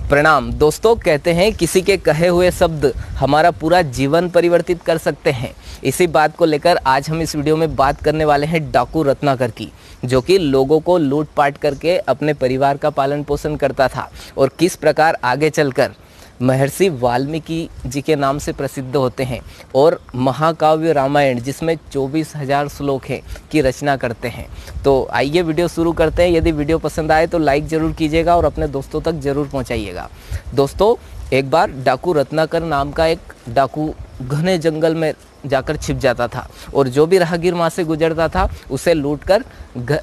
प्रणाम दोस्तों। कहते हैं किसी के कहे हुए शब्द हमारा पूरा जीवन परिवर्तित कर सकते हैं। इसी बात को लेकर आज हम इस वीडियो में बात करने वाले हैं डाकू रत्नाकर की, जो कि लोगों को लूटपाट करके अपने परिवार का पालन पोषण करता था और किस प्रकार आगे चलकर महर्षि वाल्मीकि जी के नाम से प्रसिद्ध होते हैं और महाकाव्य रामायण जिसमें 24,000 श्लोक हैं की रचना करते हैं। तो आइए वीडियो शुरू करते हैं। यदि वीडियो पसंद आए तो लाइक ज़रूर कीजिएगा और अपने दोस्तों तक ज़रूर पहुंचाइएगा। दोस्तों, एक बार डाकू रत्नाकर नाम का एक डाकू घने जंगल में जाकर छिप जाता था और जो भी राहगीर वहाँ से गुजरता था उसे लूटकर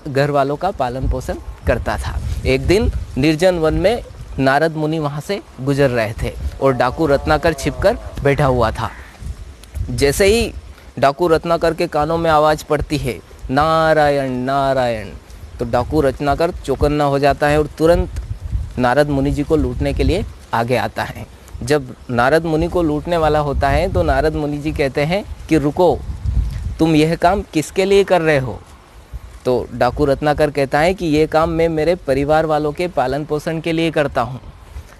घर वालों का पालन पोषण करता था। एक दिन निर्जन वन में नारद मुनि वहाँ से गुजर रहे थे और डाकू रत्नाकर छिपकर बैठा हुआ था। जैसे ही डाकू रत्नाकर के कानों में आवाज़ पड़ती है नारायण नारायण, तो डाकू रत्नाकर चौकन्ना हो जाता है और तुरंत नारद मुनि जी को लूटने के लिए आगे आता है। जब नारद मुनि को लूटने वाला होता है तो नारद मुनि जी कहते हैं कि रुको, तुम यह काम किसके लिए कर रहे हो? तो डाकू रत्नाकर कहता है कि ये काम मैं मेरे परिवार वालों के पालन पोषण के लिए करता हूँ।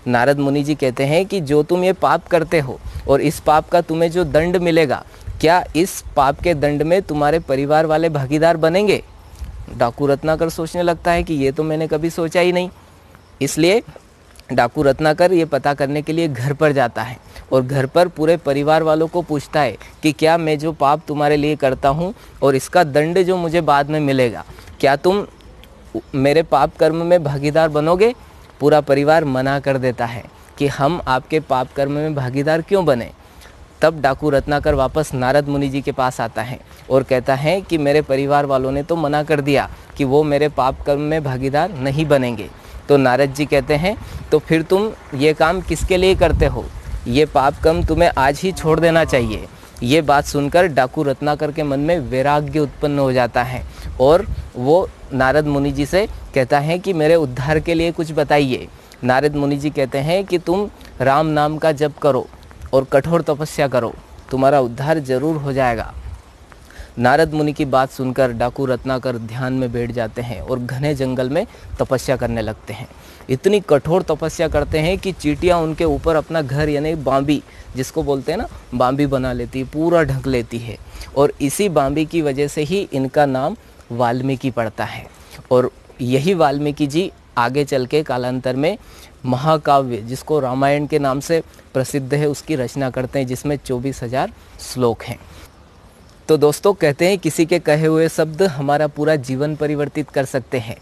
नारद मुनि जी कहते हैं कि जो तुम ये पाप करते हो और इस पाप का तुम्हें जो दंड मिलेगा, क्या इस पाप के दंड में तुम्हारे परिवार वाले भागीदार बनेंगे? डाकू रत्नाकर सोचने लगता है कि ये तो मैंने कभी सोचा ही नहीं। इसलिए डाकू रत्नाकर ये पता करने के लिए घर पर जाता है और घर पर पूरे परिवार वालों को पूछता है कि क्या मैं जो पाप तुम्हारे लिए करता हूँ और इसका दंड जो मुझे बाद में मिलेगा, क्या तुम मेरे पाप कर्म में भागीदार बनोगे? पूरा परिवार मना कर देता है कि हम आपके पाप कर्म में भागीदार क्यों बने। तब डाकू रत्नाकर वापस नारद मुनि जी के पास आता है और कहता है कि मेरे परिवार वालों ने तो मना कर दिया कि वो मेरे पाप कर्म में भागीदार नहीं बनेंगे। तो नारद जी कहते हैं तो फिर तुम ये काम किसके लिए करते हो? ये पाप कर्म तुम्हें आज ही छोड़ देना चाहिए। ये बात सुनकर डाकू रत्नाकर के मन में वैराग्य उत्पन्न हो जाता है और वो नारद मुनि जी से कहता है कि मेरे उद्धार के लिए कुछ बताइए। नारद मुनि जी कहते हैं कि तुम राम नाम का जप करो और कठोर तपस्या करो, तुम्हारा उद्धार जरूर हो जाएगा। नारद मुनि की बात सुनकर डाकू रत्नाकर ध्यान में बैठ जाते हैं और घने जंगल में तपस्या करने लगते हैं। इतनी कठोर तपस्या करते हैं कि चींटियाँ उनके ऊपर अपना घर यानी बांबी, जिसको बोलते हैं ना, बांबी बना लेती है, पूरा ढक लेती है। और इसी बांबी की वजह से ही इनका नाम वाल्मीकि पड़ता है। और यही वाल्मीकि जी आगे चल के कालांतर में महाकाव्य, जिसको रामायण के नाम से प्रसिद्ध है, उसकी रचना करते हैं, जिसमें 24,000 श्लोक हैं। तो दोस्तों, कहते हैं किसी के कहे हुए शब्द हमारा पूरा जीवन परिवर्तित कर सकते हैं।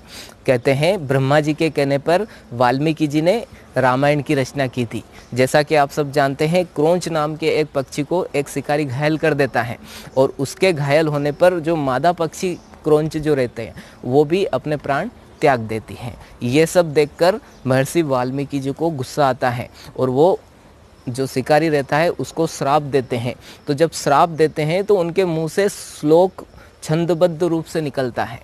कहते हैं ब्रह्मा जी के कहने पर वाल्मीकि जी ने रामायण की रचना की थी। जैसा कि आप सब जानते हैं, क्रोंच नाम के एक पक्षी को एक शिकारी घायल कर देता है और उसके घायल होने पर जो मादा पक्षी क्रोंच जो रहते हैं वो भी अपने प्राण त्याग देती हैं। ये सब देखकर महर्षि वाल्मीकि जी को गुस्सा आता है और वो जो शिकारी रहता है उसको श्राप देते हैं। तो जब श्राप देते हैं तो उनके मुंह से श्लोक छंदबद्ध रूप से निकलता है।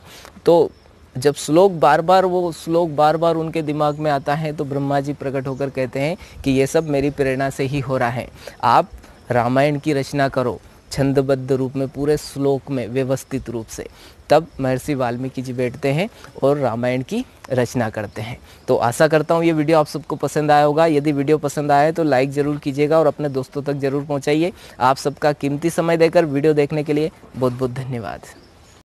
तो जब वो श्लोक बार बार उनके दिमाग में आता है तो ब्रह्मा जी प्रकट होकर कहते हैं कि ये सब मेरी प्रेरणा से ही हो रहा है। आप रामायण की रचना करो छंदबद्ध रूप में, पूरे श्लोक में व्यवस्थित रूप से। तब महर्षि वाल्मीकि जी बैठते हैं और रामायण की रचना करते हैं। तो आशा करता हूँ ये वीडियो आप सबको पसंद आया होगा। यदि वीडियो पसंद आया तो लाइक ज़रूर कीजिएगा और अपने दोस्तों तक ज़रूर पहुँचाइए। आप सबका कीमती समय देकर वीडियो देखने के लिए बहुत बहुत धन्यवाद।